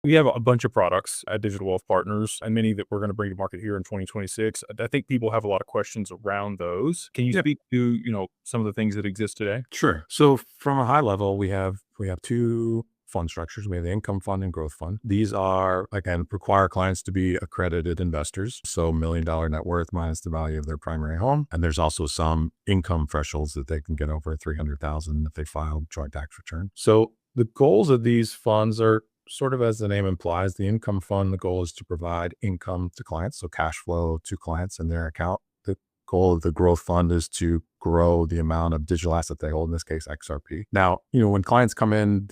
We have a bunch of products at Digital Wealth Partners and many that we're going to bring to market here in 2026. I think people have a lot of questions around those. Can you Yeah, speak to, some of the things that exist today? sure. So from a high level, we have two fund structures. We have the income fund and growth fund. These are again require clients to be accredited investors. So $1 million net worth minus the value of their primary home. And there's also some income thresholds that they can get over 300,000 if they file joint tax return. So the goals of these funds are sort of as the name implies. The income fund, the goal is to provide income to clients, so cash flow to clients in their account. The goal of the growth fund is to grow the amount of digital asset they hold, in this case, XRP. Now, when clients come in,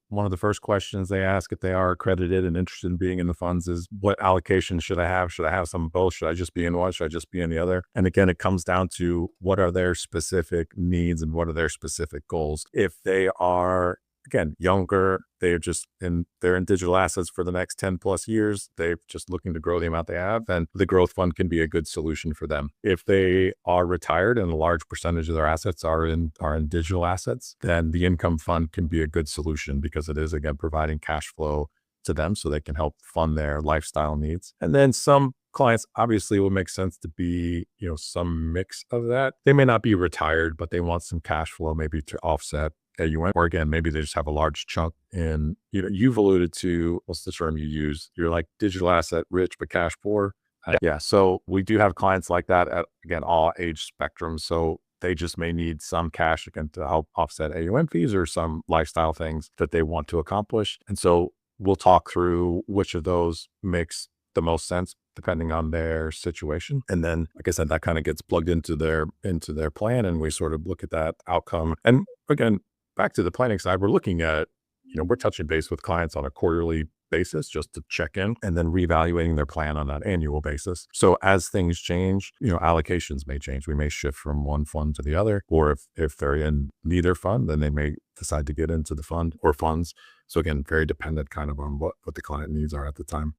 one of the first questions they ask if they are accredited and interested in being in the funds is, what allocation should I have? Should I have some of both? Should I just be in one? Should I just be in the other? And again, it comes down to what are their specific needs and what are their specific goals. If they are again, younger, they're in digital assets for the next 10 plus years. They're just looking to grow the amount they have, and the growth fund can be a good solution for them. If they are retired and a large percentage of their assets are in digital assets, then the income fund can be a good solution because it is again providing cash flow to them so they can help fund their lifestyle needs. And then some clients obviously will make sense to be, some mix of that. They may not be retired, but they want some cash flow maybe to offset AUM, or again, maybe they just have a large chunk in, you've alluded to, what's the term you use? You're like digital asset rich, but cash poor. Yeah. So we do have clients like that at, again, all age spectrums. So they just may need some cash again to help offset AUM fees or some lifestyle things that they want to accomplish. And so we'll talk through which of those makes the most sense depending on their situation. And then, like I said, that kind of gets plugged into their plan, and we sort of look at that outcome. And again, back to the planning side, we're looking at, we're touching base with clients on a quarterly basis just to check in, and then reevaluating their plan on an annual basis. So as things change, allocations may change. We may shift from one fund to the other, or if they're in neither fund, then they may decide to get into the fund or funds. So again, very dependent kind of on what the client needs are at the time.